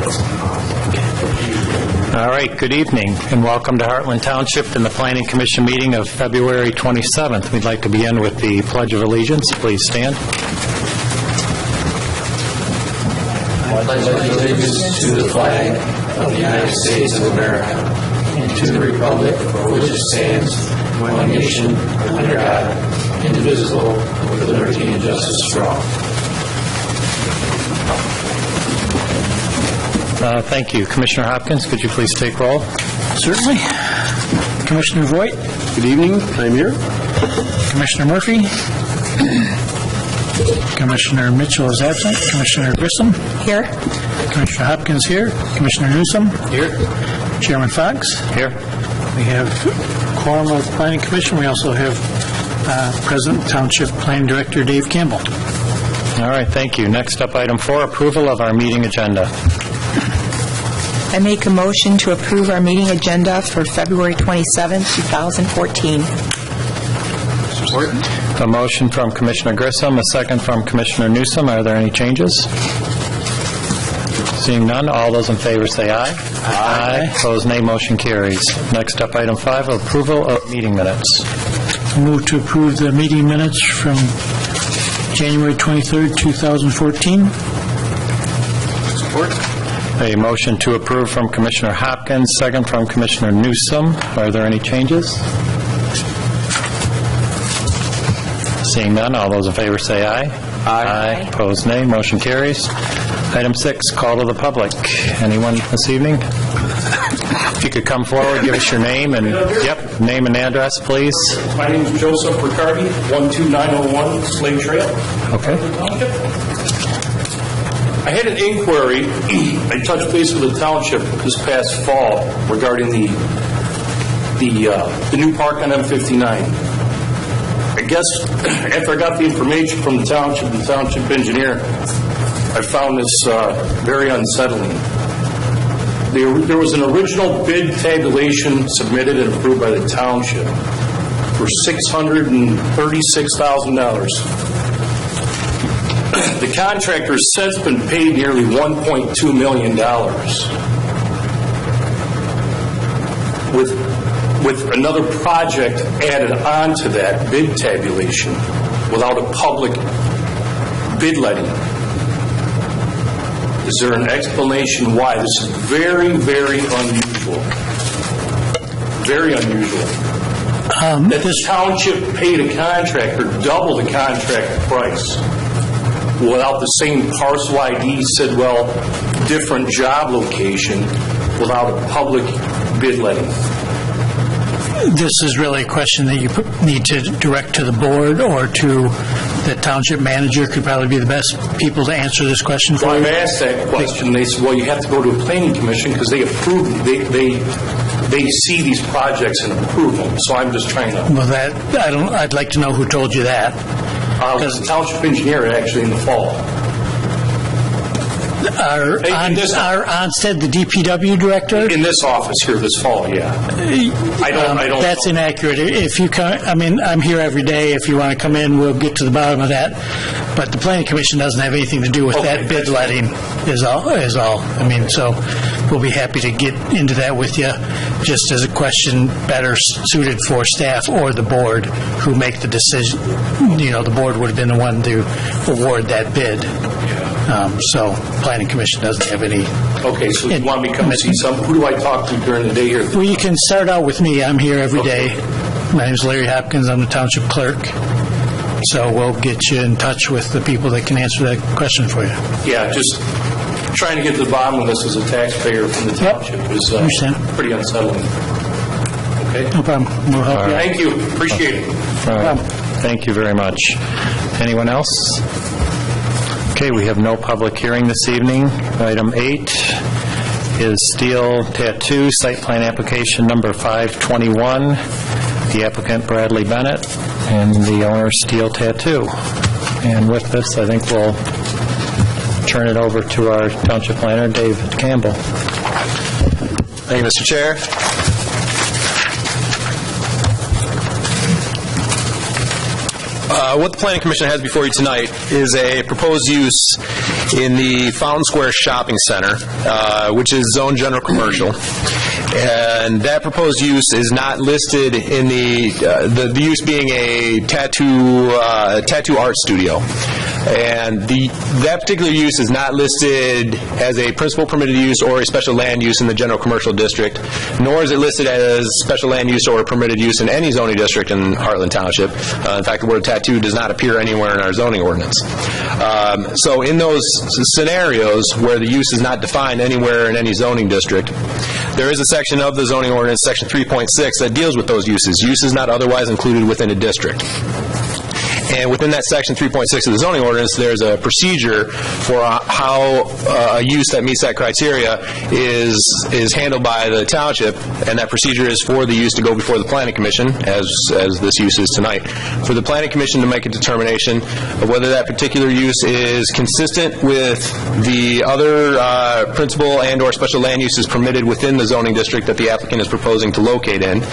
All right, good evening, and welcome to Hartland Township and the Planning Commission meeting of February 27th. We'd like to begin with the Pledge of Allegiance. Please stand. I pledge allegiance to the flag of the United States of America and to the republic for which it stands, one nation, under God, indivisible, with liberty and justice for all. Thank you. Commissioner Hopkins, could you please take roll? Certainly. Commissioner Voigt. Good evening. I'm here. Commissioner Murphy. Commissioner Mitchell is absent. Commissioner Grissom. Here. Commissioner Hopkins here. Commissioner Newsom. Here. Chairman Fox. Here. We have quorum of Planning Commission. We also have President Township Planning Director Dave Campbell. All right, thank you. Next up, item 4, approval of our meeting agenda. I make a motion to approve our meeting agenda for February 27, 2014. Support. A motion from Commissioner Grissom, a second from Commissioner Newsom. Are there any changes? Seeing none, all those in favor say aye. Aye. Opposed, nay. Motion carries. Next up, item 5, approval of meeting minutes. Move to approve the meeting minutes from January 23rd, 2014. Support. A motion to approve from Commissioner Hopkins, second from Commissioner Newsom. Are there any changes? Seeing none, all those in favor say aye. Aye. Opposed, nay. Motion carries. Item 6, call to the public. Anyone this evening? If you could come forward, give us your name and name and address, please. My name is Joseph Riccardi, 12901 Slade Trail. Okay. I had an inquiry. I touched base with the township this past fall regarding the new park on M59. I guess after I got the information from the township engineer, I found this very unsettling. There was an original bid tabulation submitted and approved by the township for $636,000. The contractor has since been paid nearly $1.2 million with another project added on to that bid tabulation without a public bid letting. Is there an explanation why? This is very, very unusual. Very unusual. That this township paid a contractor double the contract price without the same parcel ID, said, well, different job location, without a public bid letting. This is really a question that you need to direct to the board or to the township manager. Could probably be the best people to answer this question for you. Well, I've asked that question. They said, well, you have to go to a planning commission because they approve them. They see these projects and approve them. So I'm just trying to... Well, I'd like to know who told you that. It was the township engineer actually in the fall. Our Onstead, the DPW director? In this office here this fall, yeah. I don't That's inaccurate. If you come, I'm here every day. If you want to come in, we'll get to the bottom of that. But the Planning Commission doesn't have anything to do with that bid letting is all. So we'll be happy to get into that with you, just as a question better suited for staff or the board who make the decision. The board would have been the one to award that bid. So Planning Commission doesn't have any... Okay, so you want me to come see some? Who do I talk to during the day here? Well, you can start out with me. I'm here every day. My name is Larry Hopkins. I'm the township clerk. So we'll get you in touch with the people that can answer that question for you. Yeah, just trying to get to the bottom of this as a taxpayer from the township is pretty unsettling. Okay? No problem. We'll help you. Thank you. Appreciate it. All right. Thank you very much. Anyone else? Okay, we have no public hearing this evening. Item 8 is Steel Tattoo, site plan application number 521. The applicant Bradley Bennett and the owner Steel Tattoo. And with this, I think we'll turn it over to our township planner, David Campbell. Thank you, Mr. Chair. What the Planning Commission has before you tonight is a proposed use in the Fountain Square Shopping Center, which is zoned general commercial. And that proposed use is not listed in the use being a tattoo art studio. And that particular use is not listed as a principal permitted use or a special land use in the general commercial district, nor is it listed as special land use or permitted use in any zoning district in Hartland Township. In fact, the word tattoo does not appear anywhere in our zoning ordinance. So in those scenarios where the use is not defined anywhere in any zoning district, there is a section of the zoning ordinance, section 3.6, that deals with those uses not otherwise included within a district. And within that section 3.6 of the zoning ordinance, there's a procedure for how a use that meets that criteria is handled by the township, and that procedure is for the use to go before the Planning Commission, as this use is tonight, for the Planning Commission to make a determination of whether that particular use is consistent with the other principal and or special land uses permitted within the zoning district that the applicant is proposing to locate in.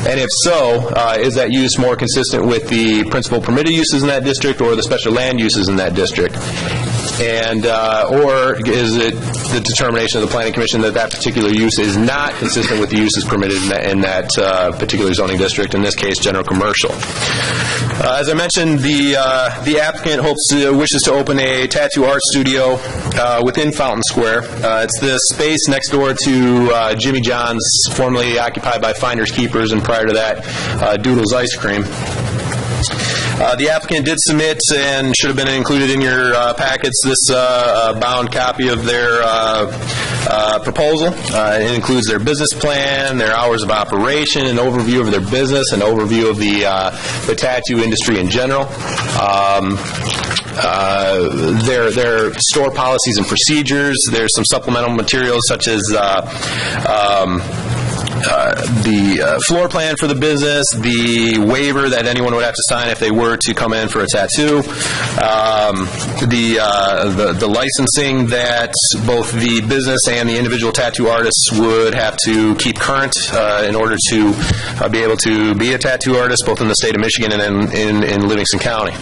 And if so, is that use more consistent with the principal permitted uses in that district or the special land uses in that district? And or is it the determination of the Planning Commission that that particular use is not consistent with the uses permitted in that particular zoning district, in this case, general commercial? As I mentioned, the applicant wishes to open a tattoo art studio within Fountain Square. It's the space next door to Jimmy John's, formerly occupied by Finders Keepers, and prior to that, Doodle's Ice Cream. The applicant did submit, and should have been included in your packets, this bound copy of their proposal. It includes their business plan, their hours of operation, an overview of their business, an overview of the tattoo industry in general, their store policies and procedures. There's some supplemental materials such as the floor plan for the business, the waiver that anyone would have to sign if they were to come in for a tattoo, the licensing that both the business and the individual tattoo artists would have to keep current in order to be able to be a tattoo artist, both in the state of Michigan and in Livingston County.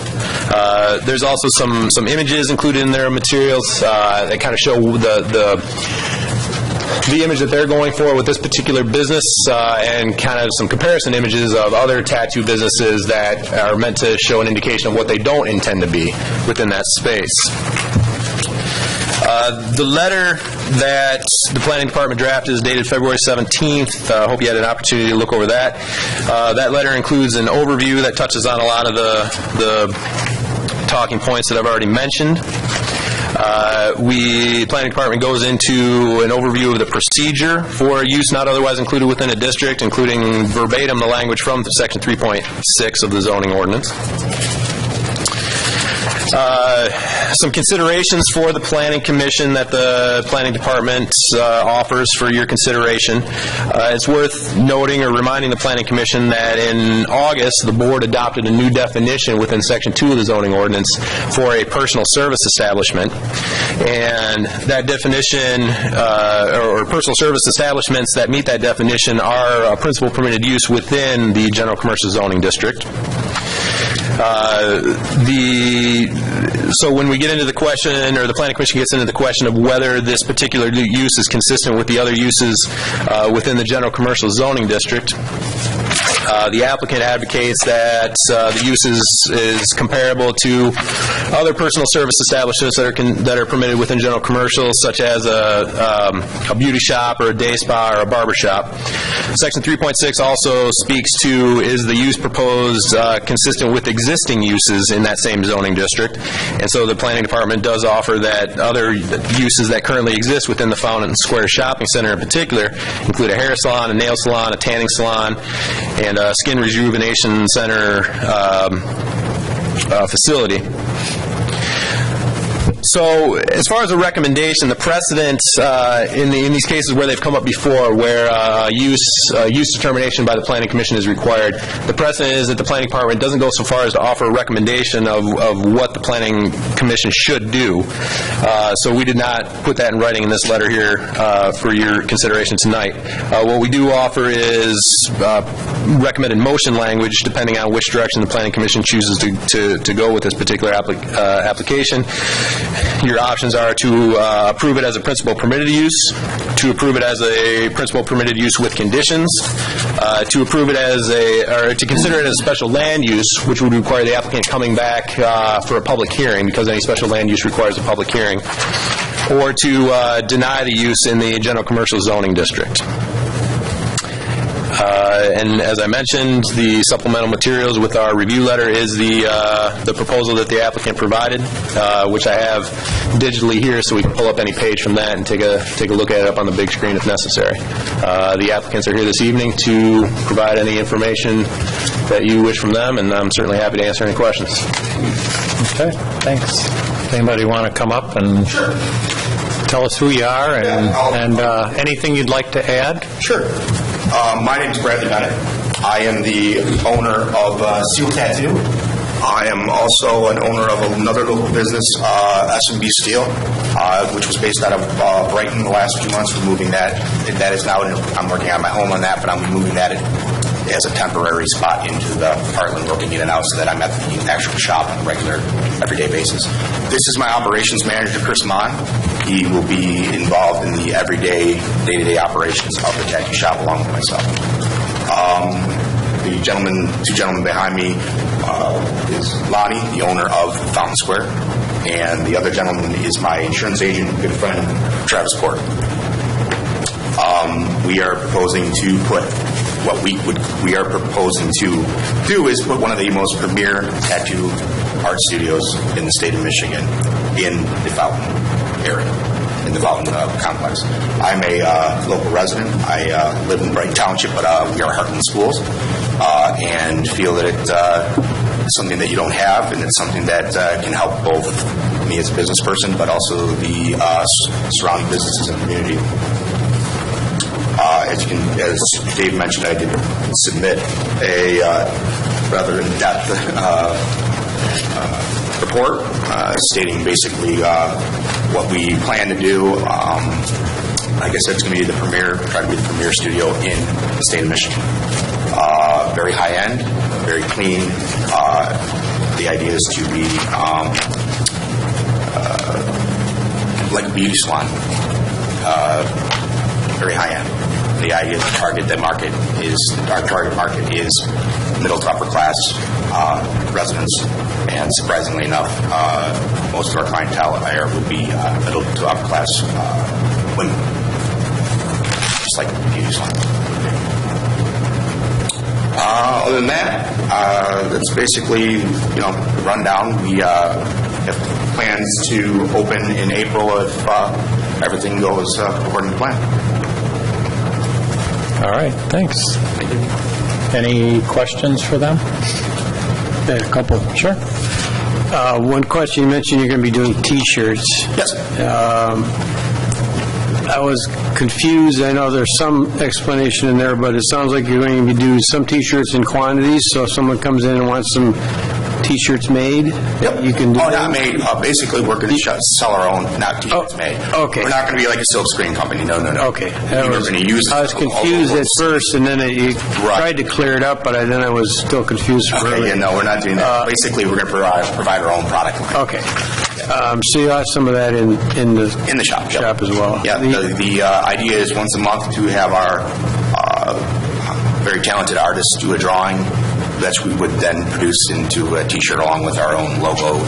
There's also some images included in their materials that kind of show the image that they're going for with this particular business, and kind of some comparison images of other tattoo businesses that are meant to show an indication of what they don't intend to be within that space. The letter that the Planning Department drafted is dated February 17th. I hope you had an opportunity to look over that. That letter includes an overview that touches on a lot of the talking points that I've already mentioned. The Planning Department goes into an overview of the procedure for use not otherwise included within a district, including verbatim the language from Section 3.6 of the zoning ordinance. Some considerations for the Planning Commission that the Planning Department offers for your consideration. It's worth noting or reminding the Planning Commission that in August, the Board adopted a new definition within Section 2 of the zoning ordinance for a personal service establishment. And that definition, or personal service establishments that meet that definition, are a principal permitted use within the general commercial zoning district. So when we get into the question, or the Planning Commission gets into the question of whether this particular use is consistent with the other uses within the general commercial zoning district, the applicant advocates that the use is comparable to other personal service establishments that are permitted within general commercial, such as a beauty shop or a day spa or a barber shop. Section 3.6 also speaks to, is the use proposed consistent with existing uses in that same zoning district? And so the Planning Department does offer that other uses that currently exist within the Fountain Square Shopping Center in particular include a hair salon, a nail salon, a tanning salon, and a skin rejuvenation center facility. So, as far as a recommendation, the precedent in these cases where they've come up before, where use determination by the Planning Commission is required, the precedent is that the Planning Department doesn't go so far as to offer a recommendation of what the Planning Commission should do. So we did not put that in writing in this letter here for your consideration tonight. What we do offer is recommended motion language, depending on which direction the Planning Commission chooses to go with this particular application. your options are to approve it as a principal permitted use, to approve it as a principal permitted use with conditions, to approve it as or to consider it as a special land use, which would require the applicant coming back for a public hearing, because any special land use requires a public hearing, or to deny the use in the general commercial zoning district. And as I mentioned, the supplemental materials with our review letter is the proposal that the applicant provided, which I have digitally here, so we can pull up any page from that and take a look at it up on the big screen if necessary. The applicants are here this evening to provide any information that you wish from them, and I'm certainly happy to answer any questions. Okay, thanks. Anybody want to come up and tell us who you are and anything you'd like to add? Sure. My name is Bradley Bennett. I am the owner of Seal Tattoo. I am also an owner of another local business, S&B Steel, which was based out of Brighton the last few months. We're moving that. That is now, I'm working on my home on that, but I'm moving that as a temporary spot into the Hartland, working in and out, so that I'm at the actual shop on a regular, everyday basis. This is my operations manager, Chris Mon. He will be involved in the everyday, day-to-day operations of the tattoo shop along with myself. The two gentlemen behind me is Lonnie, the owner of Fountain Square, and the other gentleman is my insurance agent, good friend, Travis Court. We are proposing to put we are proposing to do is put one of the most premier tattoo art studios in the state of Michigan in the Fountain area, in the Fountain complex. I'm a local resident. I live in Brighton Township, but we are Hartland schools, and feel that it's something that you don't have, and it's something that can help both me as a business person, but also the surrounding businesses and community. As Dave mentioned, I did submit a rather in-depth report stating basically what we plan to do. Like I said, it's going to be try to be the premier studio in the state of Michigan. Very high-end, very clean. The idea is to be like a beauty salon. Very high-end. The idea to target our target market is middle to upper class residents, and surprisingly enough, most of our clientele would be middle to upper class women, just like beauty salon. Other than that, that's basically the rundown. We have plans to open in April if everything goes according to plan. All right, thanks. Any questions for them? A couple. Sure. One question, you mentioned you're going to be doing T-shirts. Yes. I was confused. I know there's some explanation in there, but it sounds like you're going to be doing some T-shirts in quantities, so if someone comes in and wants some T-shirts made, yep. You can do not that? made. Basically, we're going to sell our own, not T-shirts made. Okay. We're not going to be like a silk screen company. No. Okay. We're going to use I was confused at first, and then you tried to clear it up, but then I was still confused. Okay, no, we're not doing that. Basically, we're going to provide our own product line. Okay. So you have some of that in the shop as well. Yeah. The idea is once a month to have our very talented artists do a drawing that we would then produce into a T-shirt along with our own logo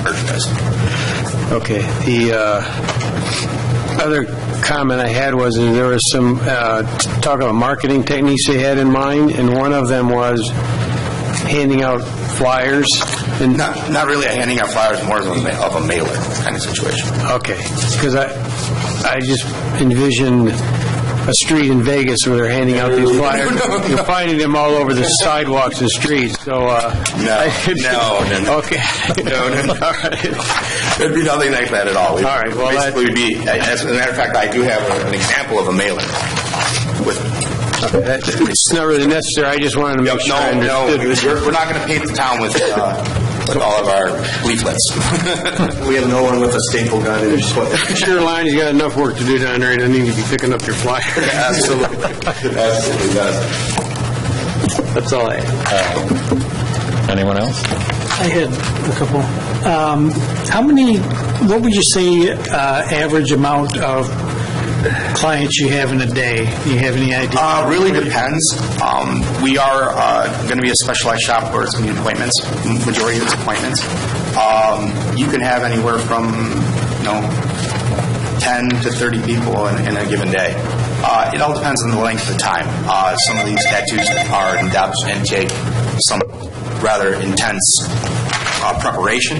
merchandise. Okay. The other comment I had was that there was some talk about marketing techniques they had in mind, and one of them was handing out flyers. And not really handing out flyers, more of a mailer kind of situation. Okay, because I just envisioned a street in Vegas where they're handing out these flyers. No. You're finding them all over the sidewalks and streets. So No. Okay. No. All right. There'd be nothing like that at all. All right. Well, basically, would be. As a matter of fact, I do have an example of a mailer with. It's not really necessary. I just wanted to make sure I understood. We're not going to paint the town with all of our leaflets. We have no one with a staple gun in his foot. Sure, Lonnie's got enough work to do down there. He doesn't need to be picking up your flyer. Absolutely. Absolutely does. That's all I have. Anyone else? I had a couple. What would you say average amount of clients you have in a day? Do you have any idea? Really depends. We are going to be a specialized shop where it's going to be appointments. Majority of it's appointments. You can have anywhere from 10 to 30 people in a given day. It all depends on the length of the time. Some of these tattoos are in depth and take some rather intense preparation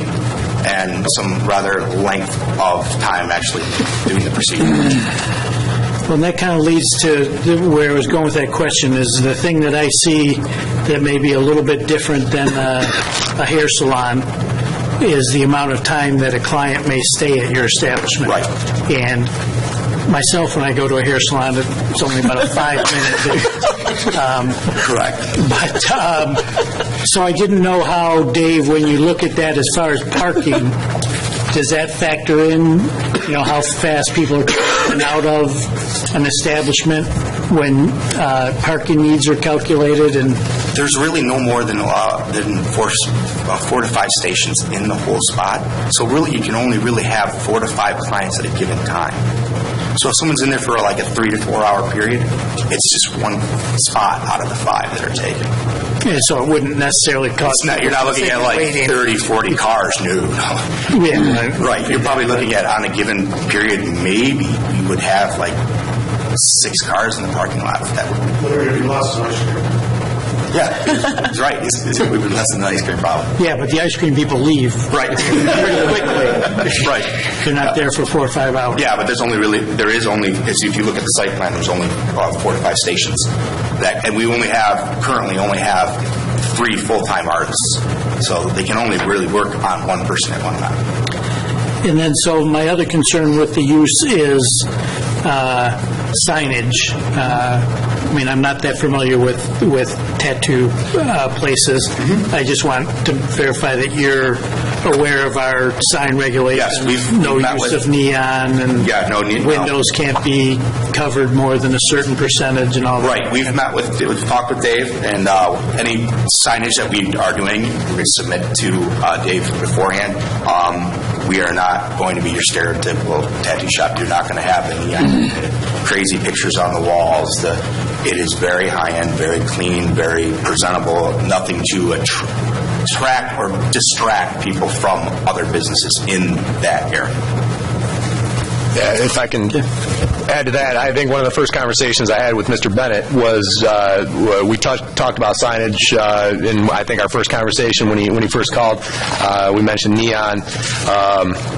and some rather length of time actually doing the procedure. Well, that kind of leads to where I was going with that question, is the thing that I see that may be a little bit different than a hair salon is the amount of time that a client may stay at your establishment. Right. And myself, when I go to a hair salon, it's only about a 5-minute. Correct. But, so I didn't know how, Dave, when you look at that as far as parking, does that factor in, how fast people are coming out of an establishment when parking needs are calculated? And there's really no more than 4 to 5 stations in the whole spot. So really, you can only really have 4 to 5 clients at a given time. So if someone's in there for like a 3 to 4 hour period, it's just one spot out of the 5 that are taken. Yeah, so it wouldn't necessarily cost... You're not looking at like 30, 40 cars, no. Yeah, right. You're probably looking at, on a given period, maybe you would have like 6 cars in the parking lot. That would Literally less than ice cream. Yeah, it's right. It would be less than an ice cream problem. Yeah, but the ice cream people leave right pretty quickly. Right. They're not there for 4 or 5 hours. Yeah, but there is only, if you look at the site plan, there's only 4 to 5 stations. And we currently only have 3 full-time artists. So they can only really work on one person at one time. And then, so my other concern with the use is signage. I'm not that familiar with tattoo places. Mm-hmm. I just want to verify that you're aware of our sign regulations. Yes, we've no met use with- of neon, and windows can't be covered more than a certain percentage and all that. Right. We've talked with Dave, and any signage that we are doing, we're going to submit to Dave beforehand. We are not going to be your stereotypical tattoo shop. You're not going to have any crazy pictures on the walls. It is very high-end, very clean, very presentable, nothing to attract or distract people from other businesses in that area. Yeah, if I can add to that, I think one of the first conversations I had with Mr. Bennett was we talked about signage in, I think, our first conversation when he first called. We mentioned neon,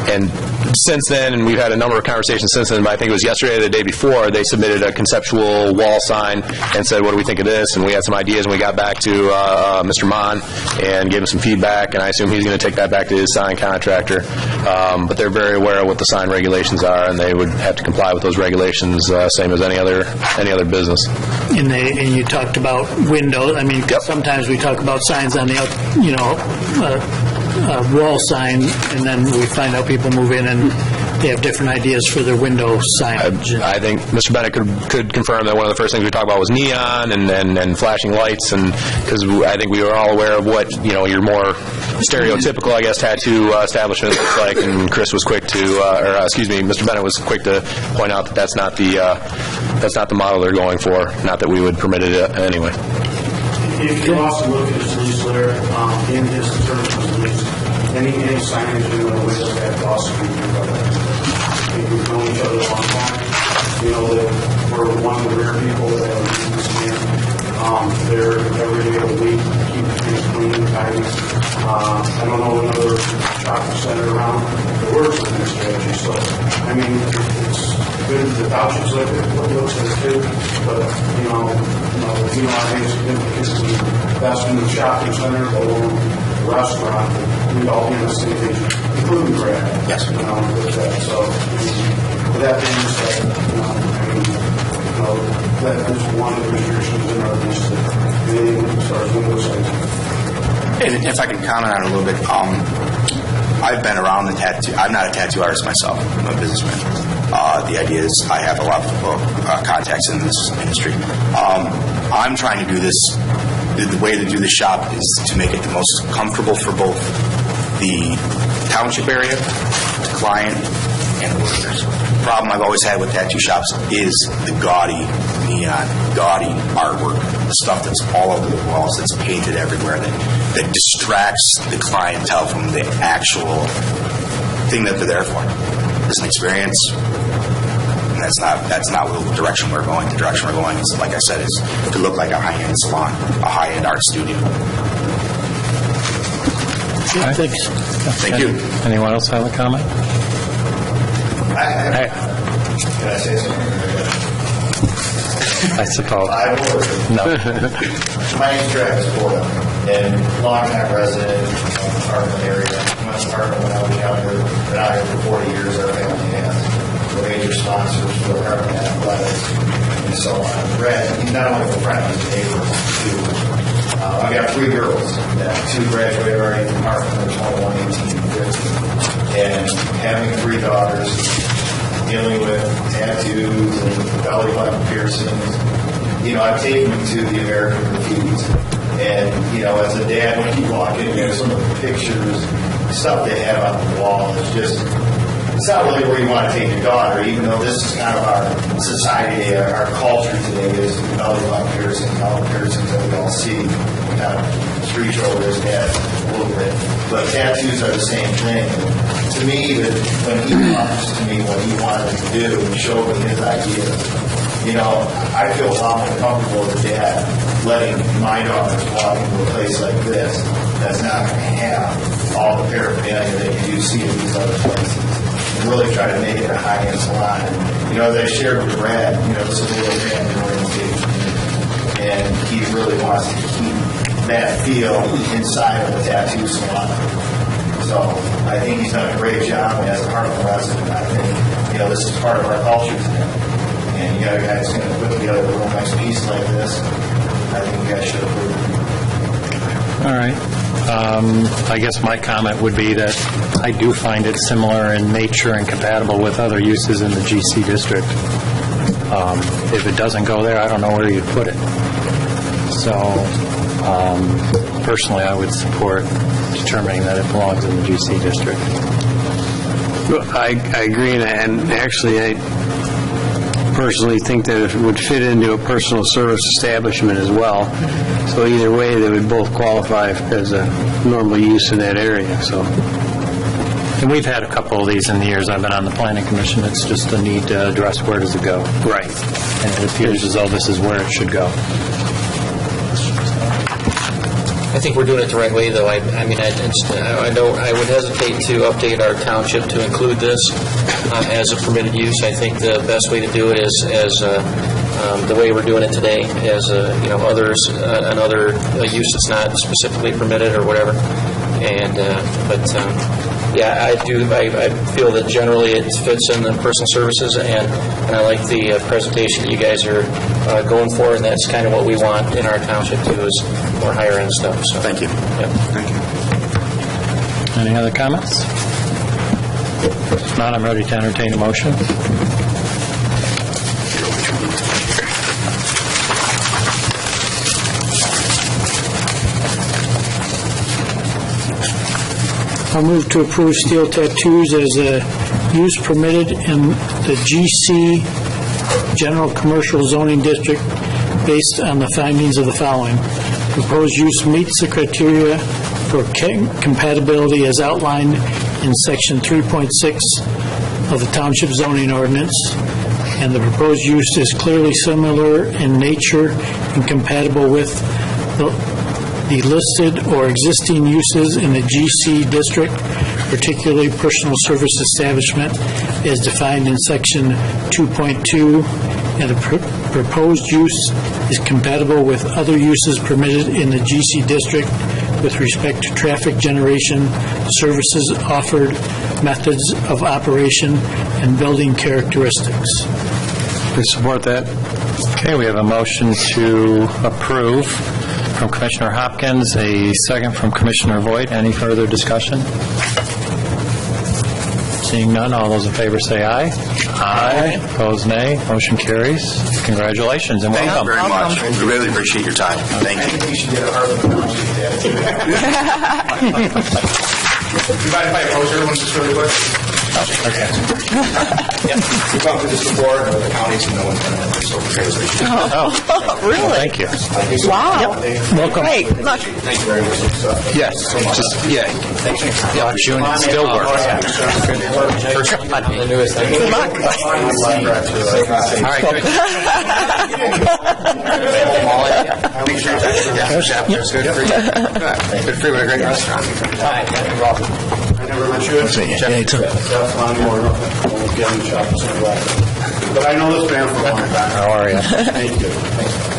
and since then, and we've had a number of conversations since then, but I think it was yesterday or the day before, they submitted a conceptual wall sign and said, what do we think of this? And we had some ideas, and we got back to Mr. Mon and gave him some feedback, and I assume he's going to take that back to his sign contractor. But they're very aware of what the sign regulations are, and they would have to comply with those regulations, same as any other business. And you talked about windows. Sometimes we talk about signs on the wall sign, and then we find out people move in and they have different ideas for their window signage. I think Mr. Bennett could confirm that one of the first things we talked about was neon and flashing lights, and because I think we were all aware of what your more stereotypical, I guess, tattoo establishment looks like, and Chris was quick to, Mr. Bennett was quick to point out that that's not the model they're going for. Not that we would permit it anyway. If you also look at his lease letter, in his terms of lease, any signage in the windows have to also be covered. We've known each other a long time. That we're one of the rare people that have leases in. They're every day of the week, keep things clean and tidy. I don't know another shopping center around that works with this strategy. So, it's good that the township's looks at it too, but, I think it's significantly investment in the shopping center or the restaurant, we'd all be on the same page, including Brad. Yes. With that. So, with that being said, that is one of the restrictions in our lease that anything as far as window size. And if I can comment on it a little bit, I've been around the tattoo. I'm not a tattoo artist myself. I'm a businessman. The idea is I have a lot of contacts in this industry. I'm trying to do this the way to do the shop is to make it the most comfortable for both the township area, the client, and the workers. The problem I've always had with tattoo shops is the gaudy neon, gaudy artwork, the stuff that's all over the walls, that's painted everywhere, that distracts the clientele from the actual thing that they're there for. It's an experience, and that's not the direction we're going. The direction we're going is, like I said, is to look like a high-end salon, a high-end art studio. Thanks. Thank you. Anyone else have a comment? Can I say something? I suppose. I will. No. My name's Travis Porta, and longtime resident of the Hartland area. I went to Hartland when I was younger. Been out here for 40 years. Our family has. We're major sponsors for Hartland Athletics and so on. Brad, he's not only a friend, he's a neighbor too. I've got 3 girls. 2 graduated already from Hartland. They're 21, 18, and 15. And having 3 daughters, dealing with tattoos and belly button piercings, I've taken them to the American Graffiti's. And, as a dad, when you walk in, some of the pictures, stuff they have on the wall is just, it's not really where you want to take your daughter, even though this is kind of our society, our culture today is belly button piercings, all the piercings that we all see, kind of reach over his head a little bit. But tattoos are the same thing. To me, when he talks to me what he wanted to do and showed me his ideas, I feel a lot more comfortable as a dad letting my daughters walk into a place like this that's not going to have all the paraphernalia that you do see in these other places. And really try to make it a high-end salon. And, as I shared with Brad, this is a little family orientation, and he really wants to keep that feel inside of the tattoo salon. So I think he's done a great job as a Hartland resident. I think, this is part of our culture today. And you got a guy that's going to put together a real nice piece like this. I think you guys should approve. All right. I guess my comment would be that I do find it similar in nature and compatible with other uses in the GC district. If it doesn't go there, I don't know where you'd put it. So, personally, I would support determining that it belongs in the GC district. Well, I agree, and actually, I personally think that it would fit into a personal service establishment as well. So either way, they would both qualify as a normal use in that area. So, and we've had a couple of these in the years I've been on the Planning Commission. It's just a need to address where does it go. Right. And it appears as though this is where it should go. I think we're doing it the right way, though. I would hesitate to update our township to include this as a permitted use. I think the best way to do it is as the way we're doing it today, as others, another use that's not specifically permitted or whatever. And yeah, I feel that generally it fits in the personal services, and I like the presentation that you guys are going for, and that's kind of what we want in our township too, is more higher end stuff. So Thank you. Yeah. Thank you. Any other comments? If not, I'm ready to entertain a motion. I'll move to approve steel tattoos as a use permitted in the GC General Commercial Zoning District based on the findings of the following. Proposed use meets the criteria for compatibility as outlined in Section 3.6 of the Township Zoning Ordinance, and the proposed use is clearly similar in nature and compatible with the listed or existing uses in the GC district, particularly personal service establishment, as defined in Section 2.2, and the proposed use is compatible with other uses permitted in the GC district with respect to traffic generation, services offered, methods of operation, and building characteristics. I support that. Okay, we have a motion to approve from Commissioner Hopkins, a second from Commissioner Voigt. Any further discussion? Seeing none, all those in favor say aye. Aye. Opposed, nay. Motion carries. Congratulations and Thank you welcome. very much. We really appreciate your time. Thank you. I think you should get a Hartland tattoo. You mind if I approach everyone just really quick? Okay. We've gone through this before, and the counties, and no one's done it, so congratulations. Really? Thank you. Wow. Welcome. Great, look. Thank you very much. Yes, just, yeah. Yeah, June, it still works. Good luck. All right, good. Good for you. Good for you. What a great restaurant. I never met you. That's Lonnie Moore. But I know this man for a long time. How are you? Thank you.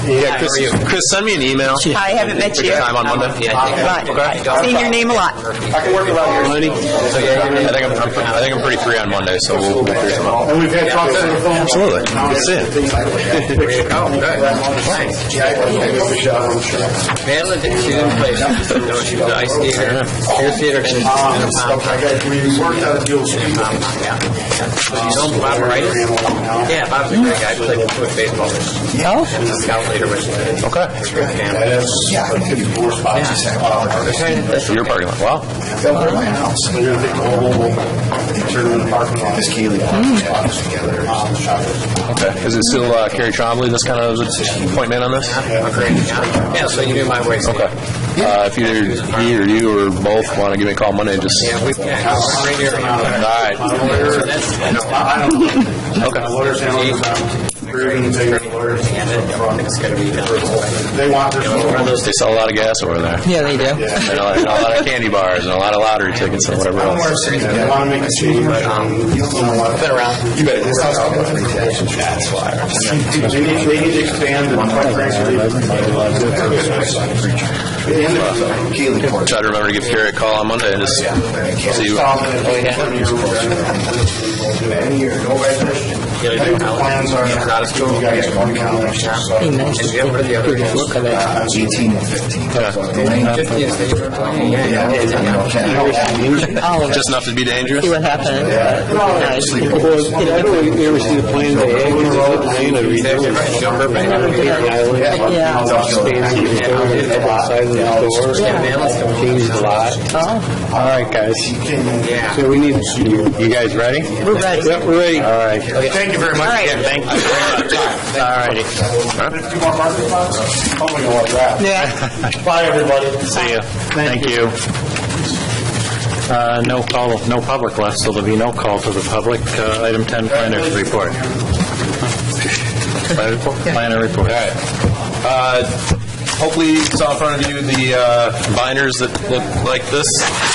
Yeah, Chris, send me an email. I haven't met you. Time on Monday. But seen your name a lot. I can work around here. I think I'm pretty free on Monday, so we'll figure something out. And we've had talks on the phone. Absolutely. Good to see you. Oh, good. Thanks. Yeah, I give a shout out. Madeline, she didn't play. No, she was an ice skater. Air theater. We worked out a deal with You know Bob, right? Yeah, Bob's a great guy. Played with baseball. Oh? And a scout leader with Okay. That's Your parking lot. Wow. We're going to take the whole turn in the parking lot. This Keeley together. Okay. Is it still Kerry Trombley, this kind of appointment on this? Yeah, so you knew my way. Okay. If either he or you or both want to give me a call Monday, just... Yeah, we right here. All right. I don't know. Okay. Lawyers handle this. We're going to take the lawyers. It's going to be They want their... They sell a lot of gas over there. Yeah, they do. And a lot of candy bars and a lot of lottery tickets and whatever else. They want to make a change, but been around. you bet. This house that's why. They need to expand and quite frankly, Try to remember to give Kerry a call on Monday and just see plans are not as cool. You guys want to count next year. So Look at that. 18 and 15. just enough to be dangerous. See what happens. You ever see the plane they had? Changed a lot. All right, guys. So we need, you guys ready? We're ready. Yep, we're ready. All right. Thank you very much. All right. Thank you very much. All righty. Two more parking spots? Probably gonna like that. Yeah. Bye, everybody. See you. Thank you. No public left, so there'll be no call to the public. Item 10, planner's report. Planner report. All right. Hopefully you saw in front of you the binders that look like this.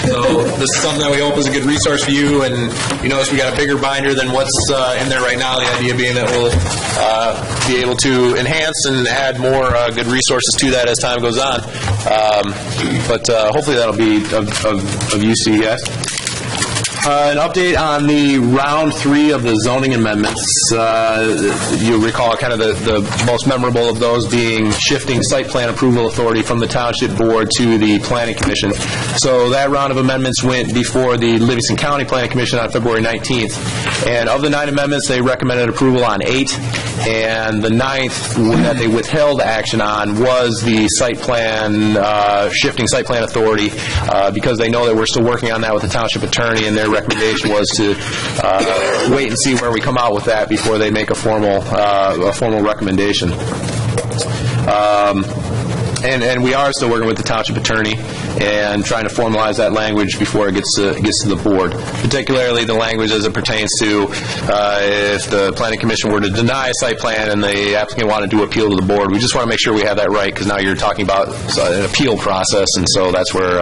So this is something that we hope is a good resource for you. And you notice we got a bigger binder than what's in there right now. The idea being that we'll be able to enhance and add more good resources to that as time goes on. But hopefully that'll be of use to you guys. An update on the round 3 of the zoning amendments. You'll recall kind of the most memorable of those being shifting site plan approval authority from the Township Board to the Planning Commission. So that round of amendments went before the Livingston County Planning Commission on February 19th. And of the 9 amendments, they recommended approval on 8. And the 9th that they withheld action on was the site plan, shifting site plan authority, because they know that we're still working on that with the township attorney, and their recommendation was to wait and see where we come out with that before they make a formal recommendation. And we are still working with the township attorney and trying to formalize that language before it gets to the board, particularly the language as it pertains to if the planning commission were to deny a site plan and the applicant wanted to appeal to the board. We just want to make sure we have that right, because now you're talking about an appeal process, and so that's where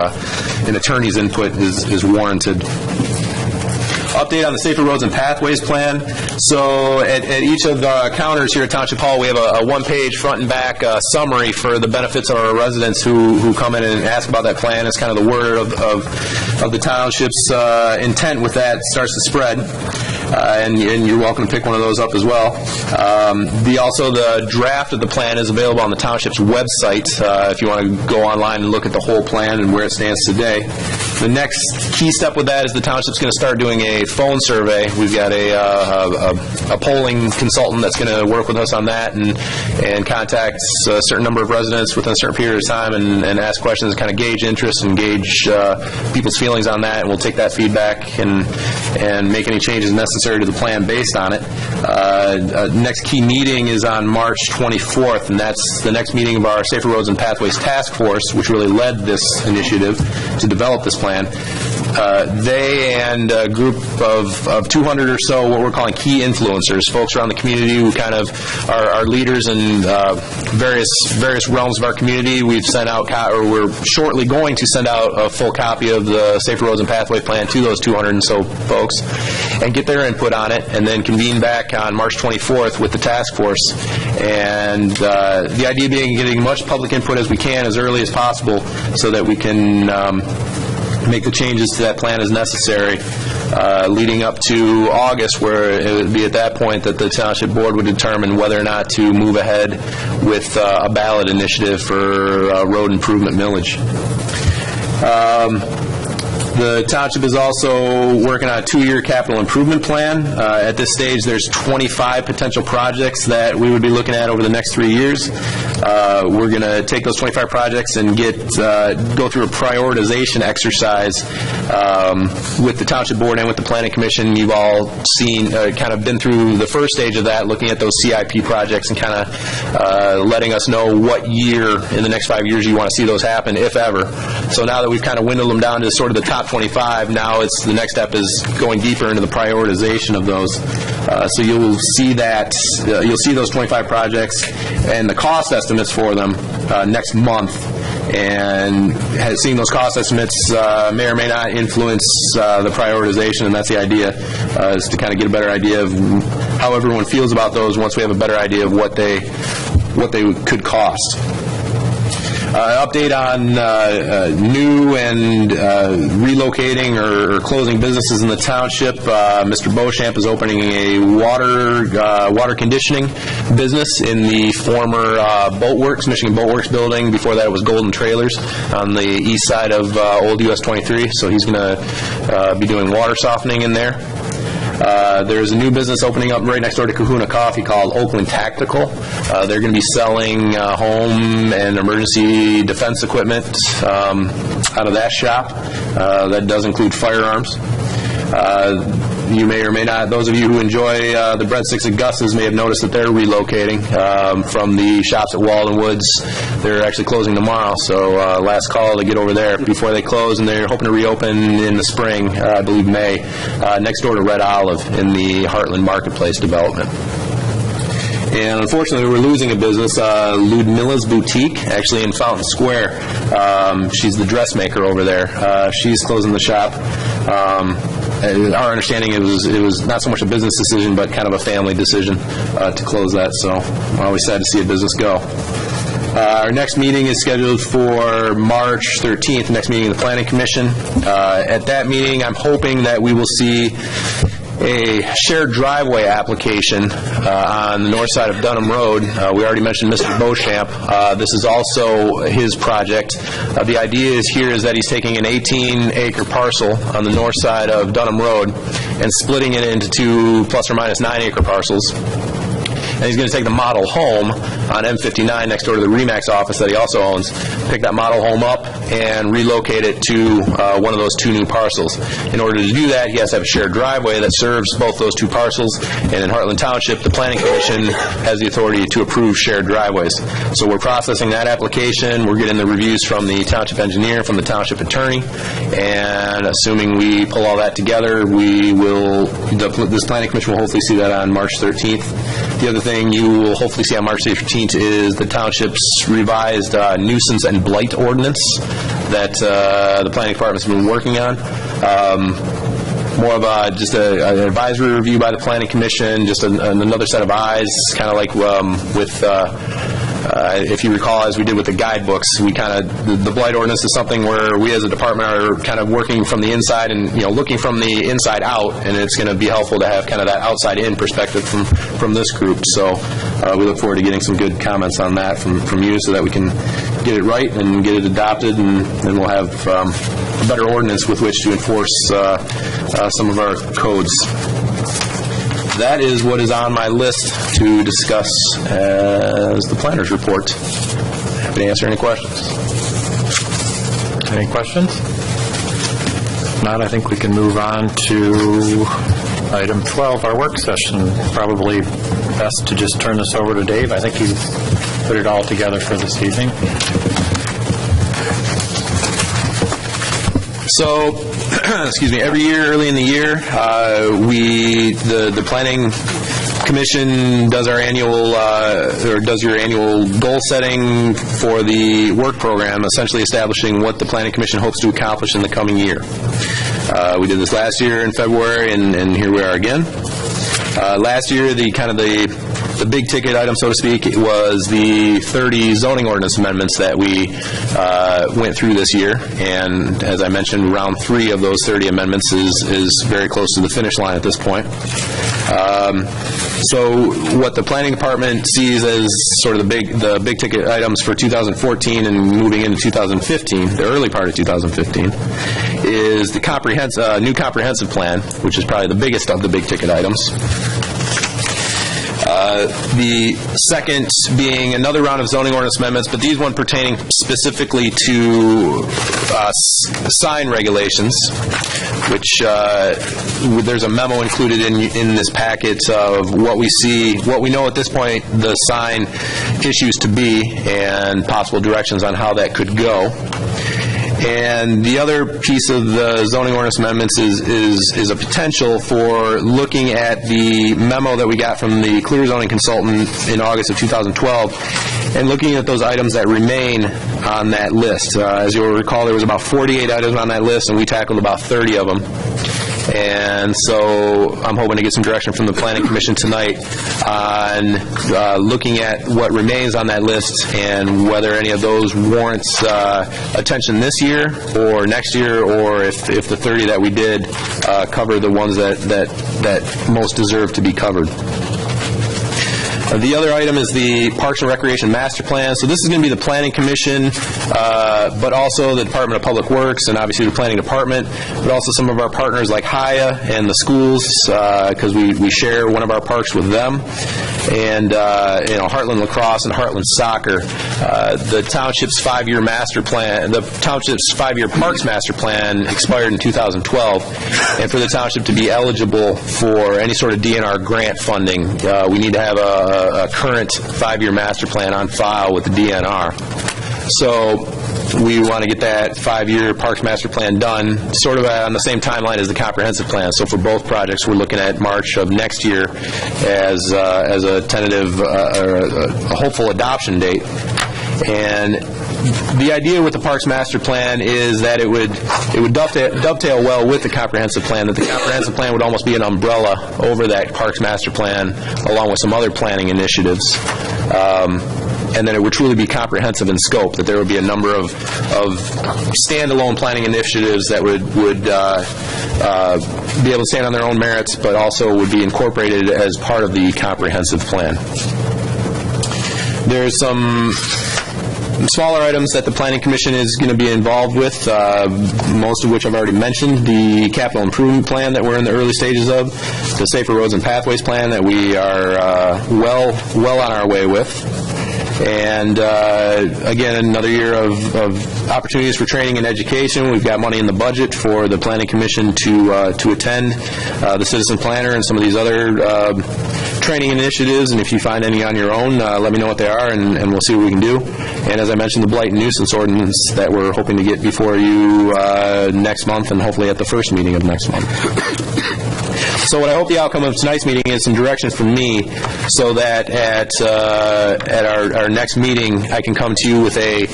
an attorney's input is warranted. Update on the Safer Roads and Pathways Plan. So at each of the counters here at Township Hall, we have a one-page front and back summary for the benefits of our residents who come in and ask about that plan. It's kind of the word of the township's intent with that starts to spread. and you're welcome to pick one of those up as well. Also, the draft of the plan is available on the township's website if you want to go online and look at the whole plan and where it stands today. The next key step with that is the township's going to start doing a phone survey. We've got a polling consultant that's going to work with us on that and contact a certain number of residents within a certain period of time and ask questions, kind of gauge interest and gauge people's feelings on that, and we'll take that feedback and make any changes necessary to the plan based on it. Next key meeting is on March 24th, and that's the next meeting of our Safer Roads and Pathways Task Force, which really led this initiative to develop this plan. They and a group of 200 or so what we're calling key influencers, folks around the community who kind of are leaders in various realms of our community. We've sent out, or we're shortly going to send out a full copy of the Safer Roads and Pathway Plan to those 200 and so folks and get their input on it, and then convene back on March 24th with the task force. And the idea being getting much public input as we can as early as possible so that we can make the changes to that plan as necessary, leading up to August, where it would be at that point that the Township Board would determine whether or not to move ahead with a ballot initiative for road improvement millage. The Township is also working on a 2-year capital improvement plan. At this stage, there's 25 potential projects that we would be looking at over the next 3 years. We're going to take those 25 projects and go through a prioritization exercise with the Township Board and with the Planning Commission. You've all seen, kind of been through the first stage of that, looking at those CIP projects and kind of letting us know what year in the next 5 years you want to see those happen, if ever. So now that we've kind of dwindled them down to sort of the top 25, now the next step is going deeper into the prioritization of those. So you'll see those 25 projects and the cost estimates for them next month. And seeing those cost estimates may or may not influence the prioritization, and that's the idea, is to kind of get a better idea of how everyone feels about those once we have a better idea of what they could cost. Update on new and relocating or closing businesses in the township. Mr. Beauchamp is opening a water conditioning business in the former Michigan Boatworks building. Before that, it was Golden Trailers on the east side of Old US 23. So he's going to be doing water softening in there. There's a new business opening up right next door to Kahuna Coffee called Oakland Tactical. They're going to be selling home and emergency defense equipment out of that shop. That does include firearms. You may or may not, those of you who enjoy the breadsticks at Gus's may have noticed that they're relocating from the shops at Walden Woods. They're actually closing tomorrow, so last call to get over there before they close, and they're hoping to reopen in the spring, I believe May, next door to Red Olive in the Hartland Marketplace development. And unfortunately, we're losing a business, Ludmila's Boutique, actually in Fountain Square. She's the dressmaker over there. She's closing the shop. Our understanding, it was not so much a business decision, but kind of a family decision to close that. So we're always sad to see a business go. Our next meeting is scheduled for March 13th, next meeting of the Planning Commission. At that meeting, I'm hoping that we will see a shared driveway application on the north side of Dunham Road. We already mentioned Mr. Beauchamp. This is also his project. The idea is that he's taking an 18-acre parcel on the north side of Dunham Road and splitting it into 2 plus or minus 9-acre parcels. And he's going to take the model home on M59 next door to the RE/MAX office that he also owns, pick that model home up and relocate it to one of those 2 new parcels. In order to do that, he has to have a shared driveway that serves both those 2 parcels, and in Hartland Township, the Planning Commission has the authority to approve shared driveways. So we're processing that application. We're getting the reviews from the Township Engineer, from the Township Attorney, and assuming we pull all that together, this Planning Commission will hopefully see that on March 13th. The other thing you will hopefully see on March 13th is the Township's revised nuisance and blight ordinance that the Planning Department's been working on. More of just an advisory review by the Planning Commission, just another set of eyes, kind of like with if you recall, as we did with the guidebooks, we the blight ordinance is something where we as a department are kind of working from the inside and, looking from the inside out, and it's going to be helpful to have kind of that outside-in perspective from this group. So we look forward to getting some good comments on that from you so that we can get it right and get it adopted, and then we'll have a better ordinance with which to enforce some of our codes. That is what is on my list to discuss as the planner's report. Happy to answer any questions. Any questions? If not, I think we can move on to item 12, our work session. Probably best to just turn this over to Dave. I think he put it all together for this evening. So, excuse me, every year, early in the year, the Planning Commission does our annual, does your annual goal setting for the work program, essentially establishing what the Planning Commission hopes to accomplish in the coming year. We did this last year in February, and here we are again. Last year, the big ticket item, so to speak, was the 30 zoning ordinance amendments that we went through this year. And as I mentioned, round 3 of those 30 amendments is very close to the finish line at this point. So what the planning department sees as sort of the big ticket items for 2014 and moving into 2015, the early part of 2015, is the new comprehensive plan, which is probably the biggest of the big ticket items. The second being another round of zoning ordinance amendments, but these one pertaining specifically to sign regulations, which there's a memo included in this packet of what we know at this point the sign issues to be, and possible directions on how that could go. And the other piece of the zoning ordinance amendments is a potential for looking at the memo that we got from the clear zoning consultant in August of 2012 and looking at those items that remain on that list. As you'll recall, there was about 48 items on that list, and we tackled about 30 of them. And so I'm hoping to get some direction from the Planning Commission tonight on looking at what remains on that list and whether any of those warrants attention this year or next year, or if the 30 that we did cover the ones that most deserve to be covered. The other item is the Parks and Recreation Master Plan. So this is going to be the Planning Commission, but also the Department of Public Works and obviously the Planning Department, but also some of our partners like HIA and the schools, because we share one of our parks with them, and Hartland Lacrosse and Hartland Soccer. The Township's 5-year master plan, the Township's 5-year Parks Master Plan expired in 2012, and for the Township to be eligible for any sort of DNR grant funding, we need to have a current 5-year master plan on file with the DNR. So we want to get that 5-year Parks Master Plan done sort of on the same timeline as the comprehensive plan. So for both projects, we're looking at March of next year as a tentative or a hopeful adoption date. And the idea with the Parks Master Plan is that it would dovetail well with the comprehensive plan, that the comprehensive plan would almost be an umbrella over that Parks Master Plan, along with some other planning initiatives. And that it would truly be comprehensive in scope, that there would be a number of standalone planning initiatives that would be able to stand on their own merits, but also would be incorporated as part of the comprehensive plan. There's some smaller items that the Planning Commission is going to be involved with, most of which I've already mentioned. The Capital Improvement Plan that we're in the early stages of, the Safer Roads and Pathways Plan that we are well on our way with. And again, another year of opportunities for training and education. We've got money in the budget for the Planning Commission to attend the Citizen Planner and some of these other training initiatives. And if you find any on your own, let me know what they are, and we'll see what we can do. And as I mentioned, the blight and nuisance ordinance that we're hoping to get before you next month, and hopefully at the first meeting of next month. So what I hope the outcome of tonight's meeting is some direction from me, so that at our next meeting, I can come to you with a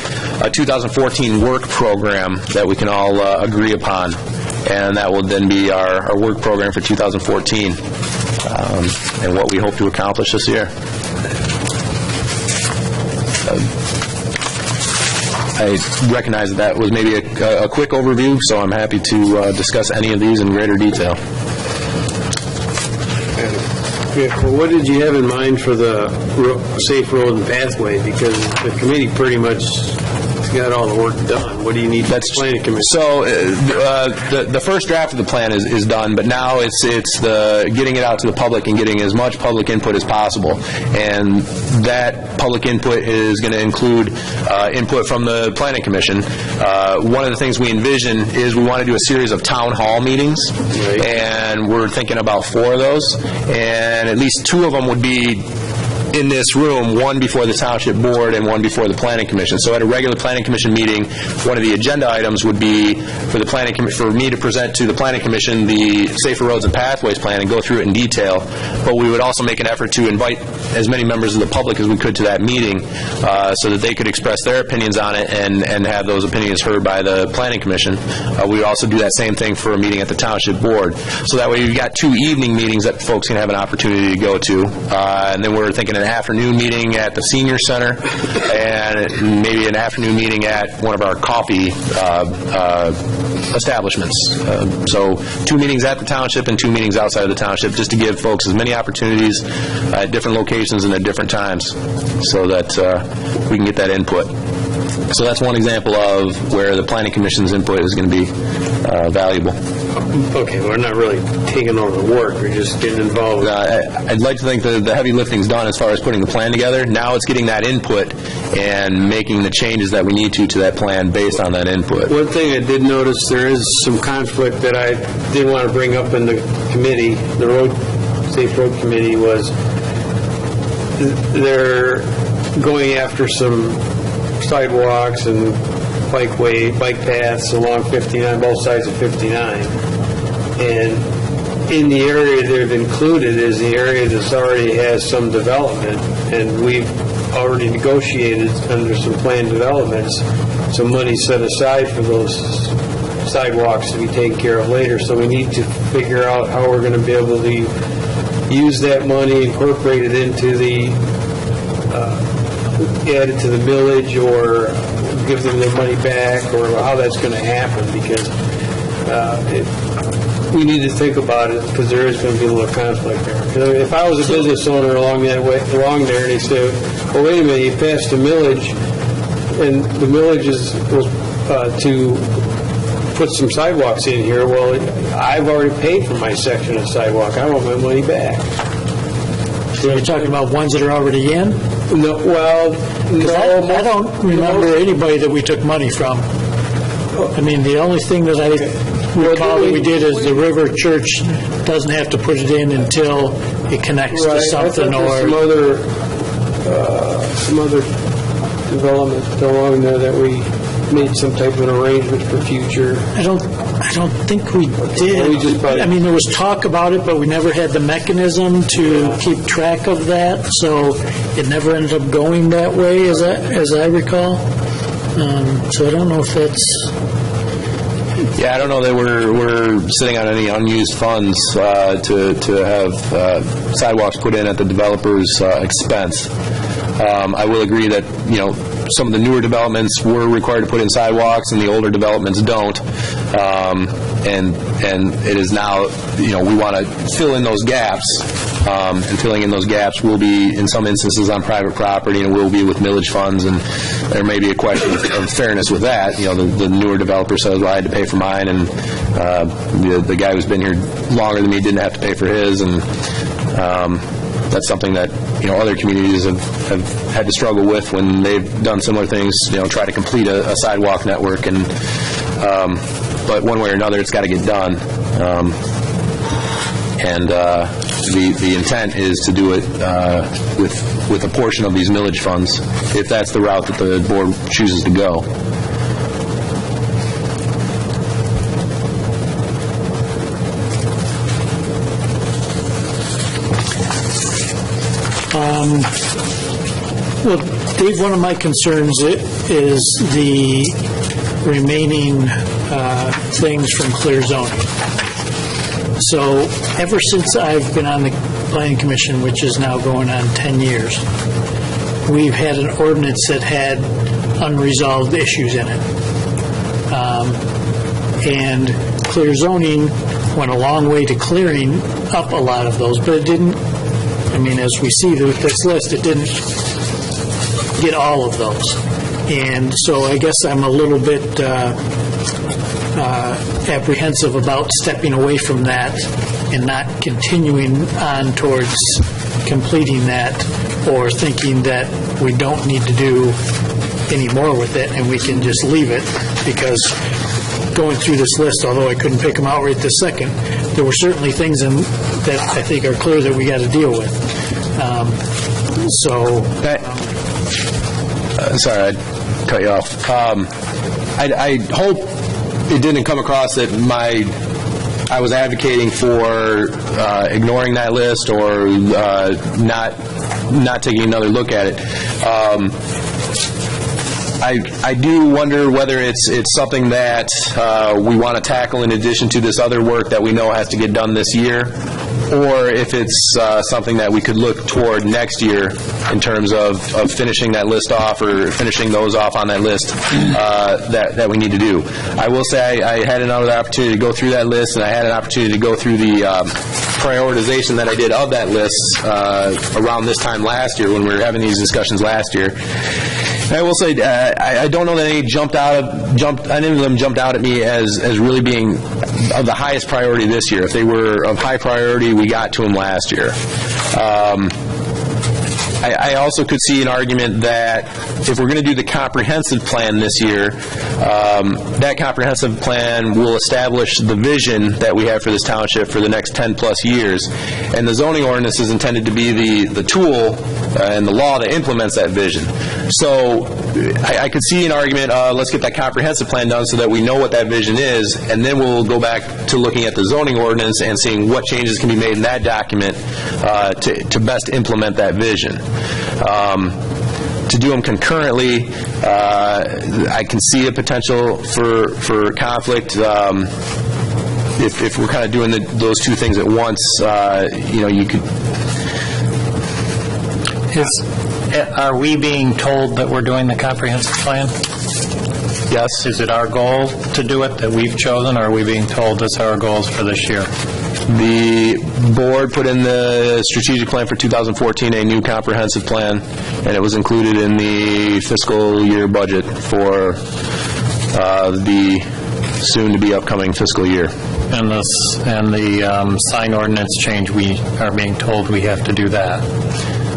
2014 work program that we can all agree upon, and that will then be our work program for 2014 and what we hope to accomplish this year. I recognize that was maybe a quick overview, so I'm happy to discuss any of these in greater detail. Well, what did you have in mind for the safe road and pathway? Because the committee pretty much got all the work done. What do you need from the planning commission? So the first draft of the plan is done, but now it's the getting it out to the public and getting as much public input as possible. And that public input is going to include input from the planning commission. One of the things we envision is we want to do a series of town hall meetings, and we're thinking about 4 of those, and at least 2 of them would be in this room, one before the Township Board and one before the Planning Commission. So at a regular Planning Commission meeting, one of the agenda items would be for me to present to the Planning Commission the Safer Roads and Pathways Plan and go through it in detail. But we would also make an effort to invite as many members of the public as we could to that meeting so that they could express their opinions on it and have those opinions heard by the Planning Commission. We would also do that same thing for a meeting at the Township Board. So that way you've got 2 evening meetings that folks can have an opportunity to go to. And then we're thinking an afternoon meeting at the Senior Center and maybe an afternoon meeting at one of our coffee establishments. So 2 meetings at the Township and 2 meetings outside of the Township, just to give folks as many opportunities at different locations and at different times so that we can get that input. So that's one example of where the Planning Commission's input is going to be valuable. Okay, we're not really taking over the work, we're just getting involved. I'd like to think that the heavy lifting's done as far as putting the plan together. Now it's getting that input and making the changes that we need to that plan based on that input. One thing I did notice, there is some conflict that I did want to bring up in the committee, the Safe Road Committee, was they're going after some sidewalks and bike paths along 59, both sides of 59. And in the area they've included is the area that's already has some development, and we've already negotiated under some planned developments some money set aside for those sidewalks to be taken care of later. So we need to figure out how we're going to be able to use that money, incorporate it into the add it to the millage, or give them their money back, or how that's going to happen, because we need to think about it, because there is going to be a little conflict there. If I was a business owner along there, and they say, well, wait a minute, you passed the millage, and the millage was to put some sidewalks in here. Well, I've already paid for my section of sidewalk. I want my money back. So you're talking about ones that are already in? No, well, no. I don't remember anybody that we took money from. I mean, the only thing that I recall that we did is the River Church doesn't have to put it in until it connects to something, or some other development along there that we made some type of an arrangement for future. I don't think we did. I mean, there was talk about it, but we never had the mechanism to keep track of that, so it never ended up going that way, as I recall. So I don't know if that's... Yeah, I don't know that we're sitting on any unused funds to have sidewalks put in at the developer's expense. I will agree that, some of the newer developments were required to put in sidewalks, and the older developments don't. And it is now, we want to fill in those gaps, and filling in those gaps will be, in some instances, on private property, and will be with millage funds, and there may be a question of fairness with that. The newer developer says, well, I had to pay for mine, and the guy who's been here longer than me didn't have to pay for his, and that's something that other communities have had to struggle with when they've done similar things. Try to complete a sidewalk network, and but one way or another, it's got to get done. And the intent is to do it with a portion of these millage funds, if that's the route that the board chooses to go. Well, Dave, one of my concerns is the remaining things from clear zoning. So ever since I've been on the Planning Commission, which is now going on 10 years, we've had an ordinance that had unresolved issues in it. And clear zoning went a long way to clearing up a lot of those, but it didn't, I mean, as we see with this list, it didn't get all of those. And so I guess I'm a little bit apprehensive about stepping away from that and not continuing on towards completing that, or thinking that we don't need to do any more with it and we can just leave it, because going through this list, although I couldn't pick them out right this second, there were certainly things in that I think are clear that we got to deal with. Sorry, I cut you off. I hope it didn't come across that I was advocating for ignoring that list or not taking another look at it. I do wonder whether it's something that we want to tackle in addition to this other work that we know has to get done this year, or if it's something that we could look toward next year in terms of finishing that list off, or finishing those off on that list that we need to do. I will say I had another opportunity to go through that list, and I had an opportunity to go through the prioritization that I did of that list around this time last year when we were having these discussions last year. And I will say, I don't know that any of them jumped out at me as really being of the highest priority this year. If they were of high priority, we got to them last year. I also could see an argument that if we're going to do the comprehensive plan this year, that comprehensive plan will establish the vision that we have for this township for the next 10-plus years. And the zoning ordinance is intended to be the tool and the law that implements that vision. So I could see an argument, let's get that comprehensive plan done so that we know what that vision is, and then we'll go back to looking at the zoning ordinance and seeing what changes can be made in that document to best implement that vision. To do them concurrently, I can see a potential for conflict. If we're kind of doing those two things at once, you could. Are we being told that we're doing the comprehensive plan? Yes. Is it our goal to do it that we've chosen, or are we being told this are our goals for this year? The board put in the strategic plan for 2014 a new comprehensive plan, and it was included in the fiscal year budget for the soon-to-be upcoming fiscal year. And the sign ordinance change, we are being told we have to do that.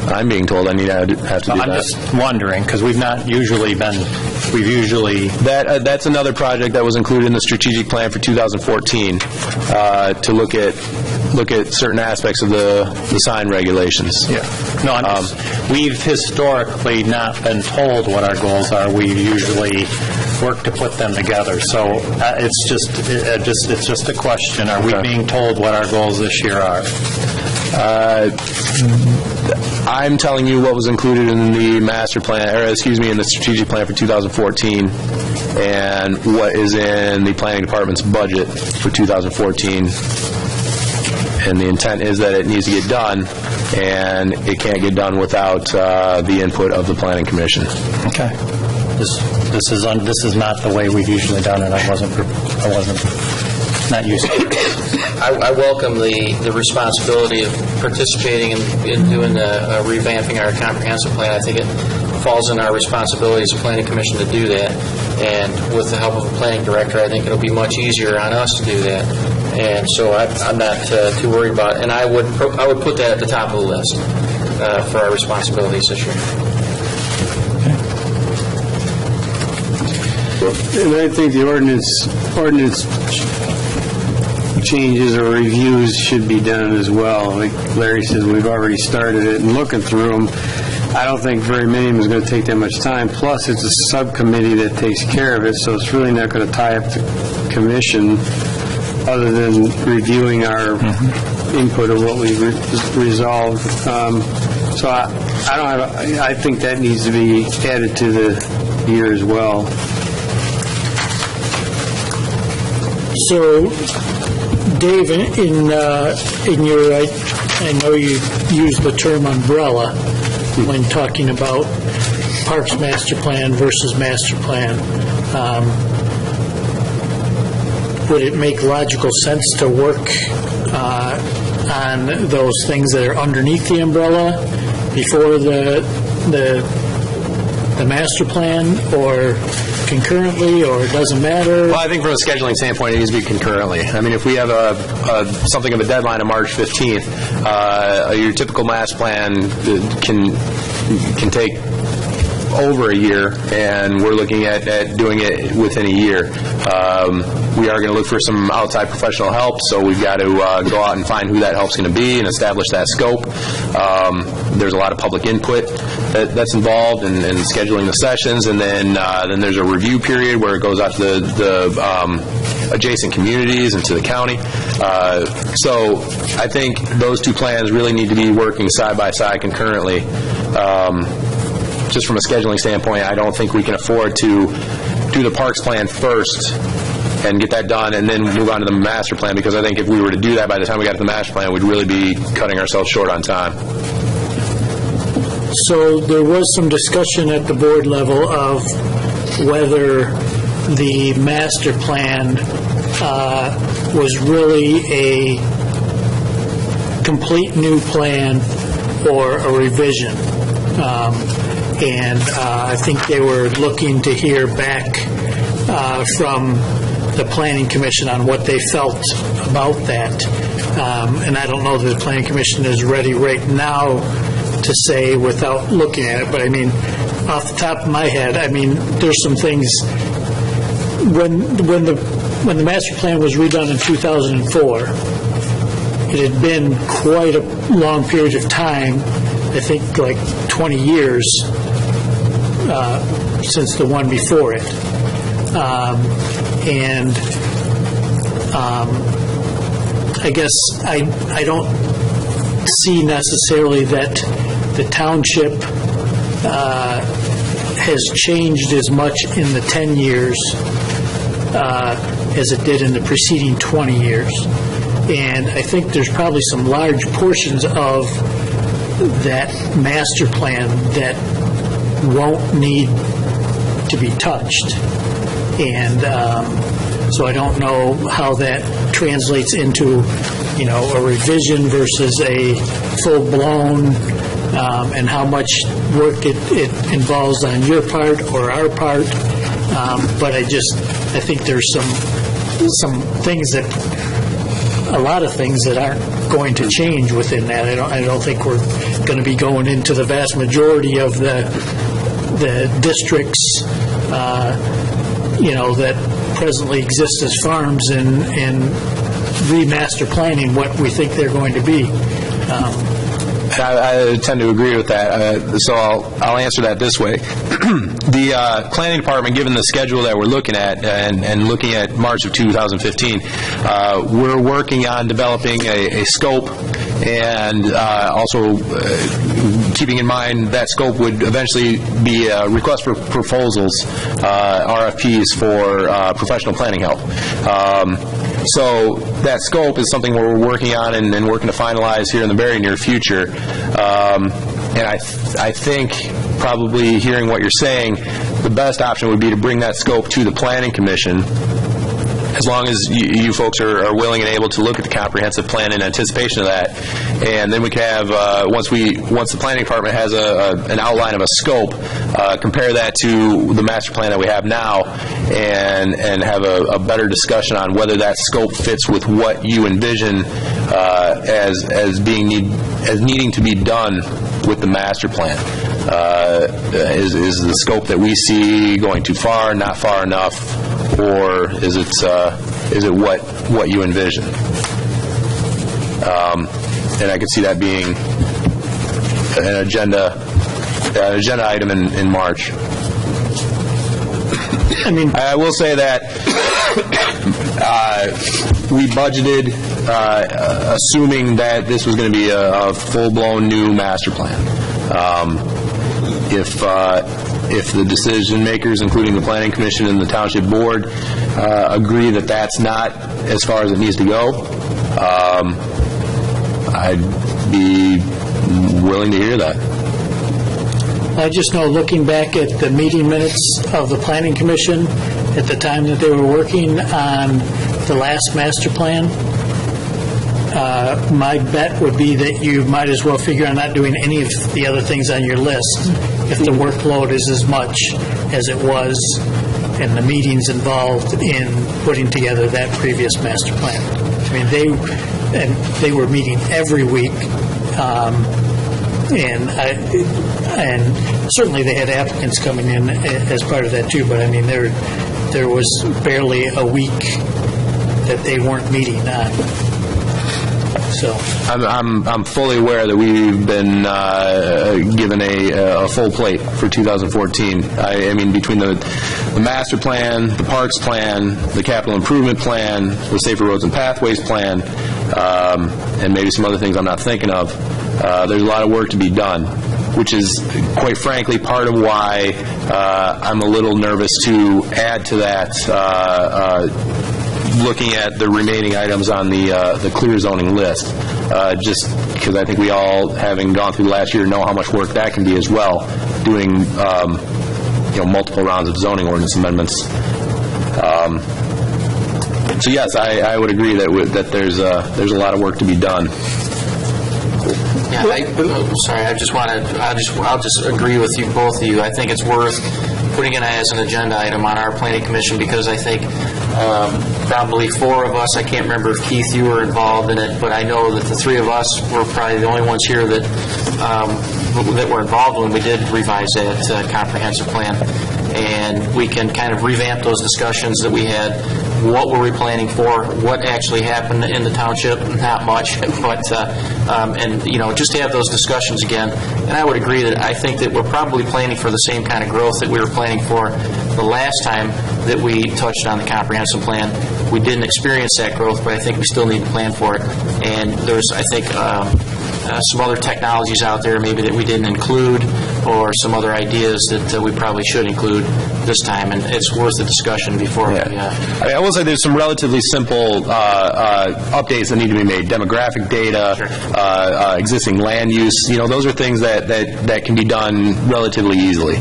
I'm being told I need to have to do that. I'm just wondering, because we've usually... That's another project that was included in the strategic plan for 2014 to look at certain aspects of the sign regulations. Yeah. No, we've historically not been told what our goals are. We usually work to put them together. So it's just a question. Are we being told what our goals this year are? I'm telling you what was included in the master plan, in the strategic plan for 2014, and what is in the planning department's budget for 2014. And the intent is that it needs to get done, and it can't get done without the input of the planning commission. Okay. This is not the way we've usually done it. I wasn't not used to it. I welcome the responsibility of participating in doing revamping our comprehensive plan. I think it falls in our responsibility as a planning commission to do that. And with the help of a planning director, I think it'll be much easier on us to do that. And so I'm not too worried about it. And I would put that at the top of the list for our responsibilities this year. And I think the ordinance changes or reviews should be done as well. Like Larry says, we've already started it and looking through them. I don't think very many of them is going to take that much time. Plus, it's a subcommittee that takes care of it, so it's really not going to tie up the commission other than reviewing our input of what we've resolved. So I think that needs to be added to the year as well. So, Dave, in your, I know you use the term umbrella, when talking about Parks Master Plan versus Master Plan. Would it make logical sense to work on those things that are underneath the umbrella before the master plan, or concurrently, or it doesn't matter? Well, I think from a scheduling standpoint, it needs to be concurrently. I mean, if we have something of a deadline of March 15th, your typical master plan can take over a year, and we're looking at doing it within a year. We are going to look for some outside professional help, so we've got to go out and find who that help's going to be and establish that scope. There's a lot of public input that's involved in scheduling the sessions, and then there's a review period where it goes out to the adjacent communities and to the county. So I think those two plans really need to be working side by side concurrently. Just from a scheduling standpoint, I don't think we can afford to do the parks plan first and get that done and then move on to the master plan, because I think if we were to do that by the time we got to the master plan, we'd really be cutting ourselves short on time. So there was some discussion at the board level of whether the master plan was really a complete new plan or a revision. And I think they were looking to hear back from the Planning Commission on what they felt about that. And I don't know that the Planning Commission is ready right now to say without looking at it, but I mean, off the top of my head, I mean, there's some things, when the master plan was redone in 2004, it had been quite a long period of time, I think like 20 years since the one before it. And I guess I don't see necessarily that the township has changed as much in the 10 years as it did in the preceding 20 years. And I think there's probably some large portions of that master plan that won't need to be touched. And so I don't know how that translates into, you know, a revision versus a full-blown, and how much work it involves on your part or our part. But I think there's some things that, a lot of things that aren't going to change within that. I don't think we're going to be going into the vast majority of the districts, that presently exist as farms and remaster planning what we think they're going to be. I tend to agree with that, so I'll answer that this way. The planning department, given the schedule that we're looking at and looking at March of 2015, we're working on developing a scope, and also keeping in mind that scope would eventually be a request for proposals, RFPs for professional planning help. So that scope is something we're working on and working to finalize here in the very near future. And I think, probably hearing what you're saying, the best option would be to bring that scope to the Planning Commission, as long as you folks are willing and able to look at the comprehensive plan in anticipation of that. And then we can have, once the planning department has an outline of a scope, compare that to the master plan that we have now, and have a better discussion on whether that scope fits with what you envision as needing to be done with the master plan. Is the scope that we see going too far, not far enough, or is it what you envision? And I could see that being an agenda item in March. I will say that we budgeted assuming that this was going to be a full-blown new master plan. If the decision makers, including the Planning Commission and the Township Board, agree that that's not as far as it needs to go, I'd be willing to hear that. I just know, looking back at the meeting minutes of the Planning Commission at the time that they were working on the last master plan, my bet would be that you might as well figure on not doing any of the other things on your list if the workload is as much as it was and the meetings involved in putting together that previous master plan. I mean, they were meeting every week, and certainly they had applicants coming in as part of that too, but I mean, there was barely a week that they weren't meeting on. So I'm fully aware that we've been given a full plate for 2014. I mean, between the master plan, the parks plan, the capital improvement plan, the safer roads and pathways plan, and maybe some other things I'm not thinking of, there's a lot of work to be done, which is, quite frankly, part of why I'm a little nervous to add to that, looking at the remaining items on the clear zoning list, just because I think we all, having gone through last year, know how much work that can be as well, doing multiple rounds of zoning ordinance amendments. So yes, I would agree that there's a lot of work to be done. Yeah, I'll just agree with you, both of you. I think it's worth putting it as an agenda item on our planning commission, because I think probably four of us, I can't remember if Keith, you were involved in it, but I know that the three of us were probably the only ones here that were involved when we did revise that comprehensive plan. And we can kind of revamp those discussions that we had. What were we planning for? What actually happened in the township? Not much, but just to have those discussions again. And I would agree that I think that we're probably planning for the same kind of growth that we were planning for the last time that we touched on the comprehensive plan. We didn't experience that growth, but I think we still need to plan for it. And there's, I think, some other technologies out there maybe that we didn't include, or some other ideas that we probably should include this time, and it's worth the discussion before we... I will say there's some relatively simple updates that need to be made. Demographic data, sure. Existing land use, those are things that can be done relatively easily.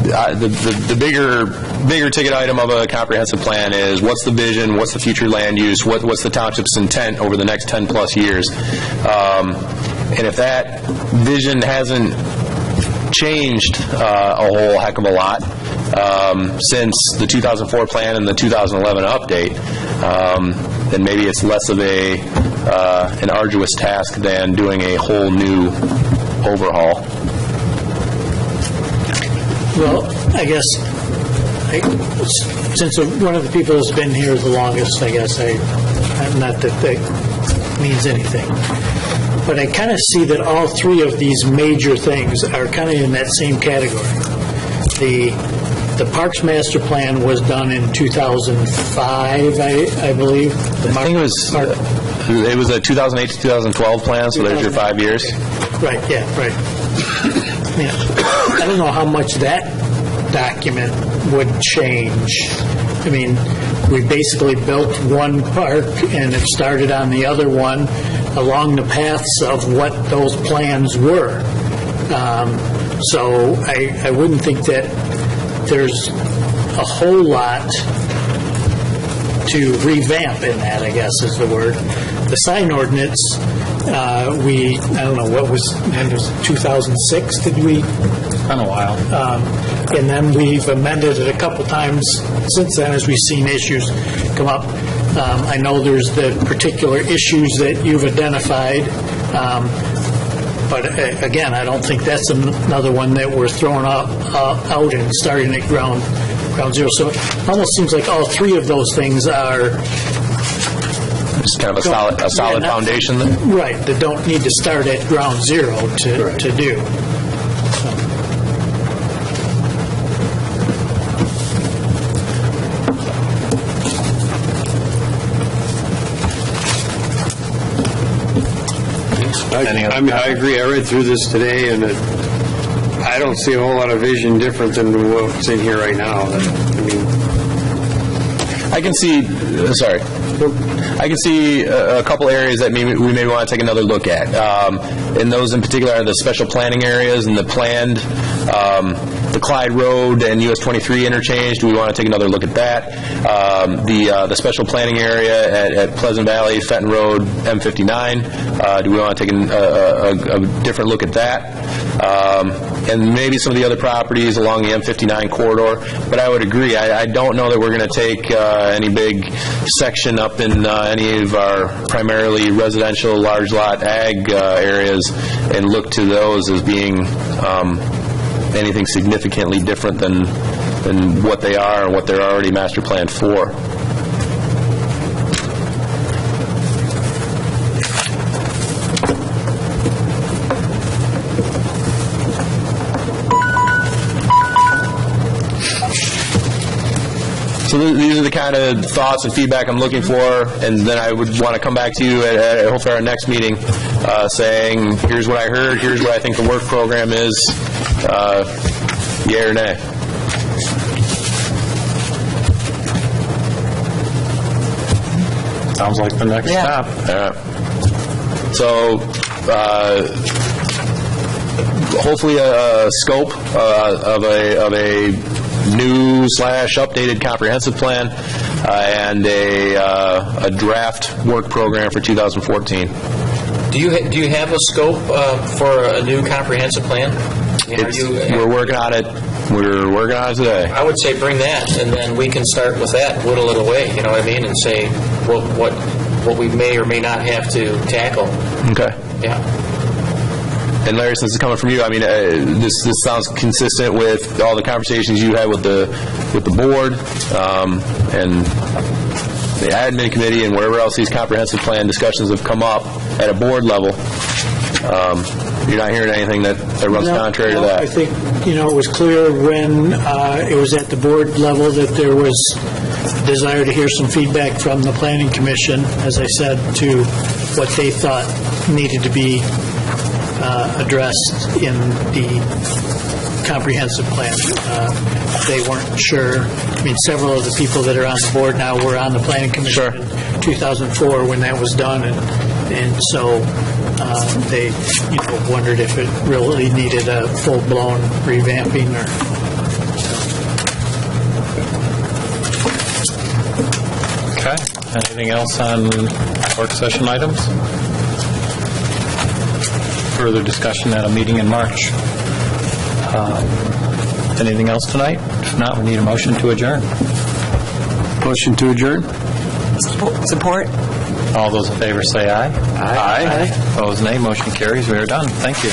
The bigger ticket item of a comprehensive plan is what's the vision, what's the future land use, what's the township's intent over the next 10 plus years. And if that vision hasn't changed a whole heck of a lot since the 2004 plan and the 2011 update, then maybe it's less of an arduous task than doing a whole new overhaul. well, I guess, since one of the people that's been here the longest, I guess, not that that means anything, but I kind of see that all three of these major things are kind of in that same category. The Parks Master Plan was done in 2005, I believe. I think it was a 2008 to 2012 plan, so there's your 5 years. Right, yeah, right. Yeah. I don't know how much that document would change. I mean, we basically built one park and it started on the other one along the paths of what those plans were. So I wouldn't think that there's a whole lot to revamp in that, I guess is the word. The sign ordinance, I don't know, what was, it was 2006, did we? It's been a while. And then we've amended it a couple times since then as we've seen issues come up. I know there's the particular issues that you've identified, but again, I don't think that's another one that we're throwing out and starting at ground zero. So it almost seems like all three of those things are just kind of a solid foundation then? Right, that don't need to start at ground zero to do. I agree. I read through this today, and I don't see a whole lot of vision different than what's in here right now. I can see, I can see a couple areas that we may want to take another look at. And those in particular are the special planning areas and the planned, the Clyde Road and US 23 interchange. Do we want to take another look at that? The special planning area at Pleasant Valley, Fenton Road, M59. Do we want to take a different look at that? And maybe some of the other properties along the M59 corridor. But I would agree, I don't know that we're going to take any big section up in any of our primarily residential, large lot ag areas and look to those as being anything significantly different than what they are and what they're already master planned for. So these are the kind of thoughts and feedback I'm looking for, and then I would want to come back to you at hopefully our next meeting saying, here's what I heard, here's what I think the work program is, yay or nay. Sounds like the next step. All right. So hopefully a scope of a new / updated comprehensive plan and a draft work program for 2014. Do you have a scope for a new comprehensive plan? We're working on it. We're working on it today. I would say bring that, and then we can start with that, whittle it away. You know what I mean, and say what we may or may not have to tackle. Okay. Yeah. And Larry, since it's coming from you, I mean, this sounds consistent with all the conversations you had with the board and the admin committee and wherever else these comprehensive plan discussions have come up at a board level. You're not hearing anything that runs contrary to that. I think, it was clear when it was at the board level that there was desire to hear some feedback from the Planning Commission, as I said, to what they thought needed to be addressed in the comprehensive plan. They weren't sure. I mean, several of the people that are on the board now were on the Planning Commission in 2004 when that was done, and so they wondered if it really needed a full-blown revamping or. Okay. Anything else on work session items? Further discussion at a meeting in March. Anything else tonight? If not, we need a motion to adjourn. Motion to adjourn? Support? All those in favor say aye. Aye. Opposed, nay. Motion carries. We are done. Thank you.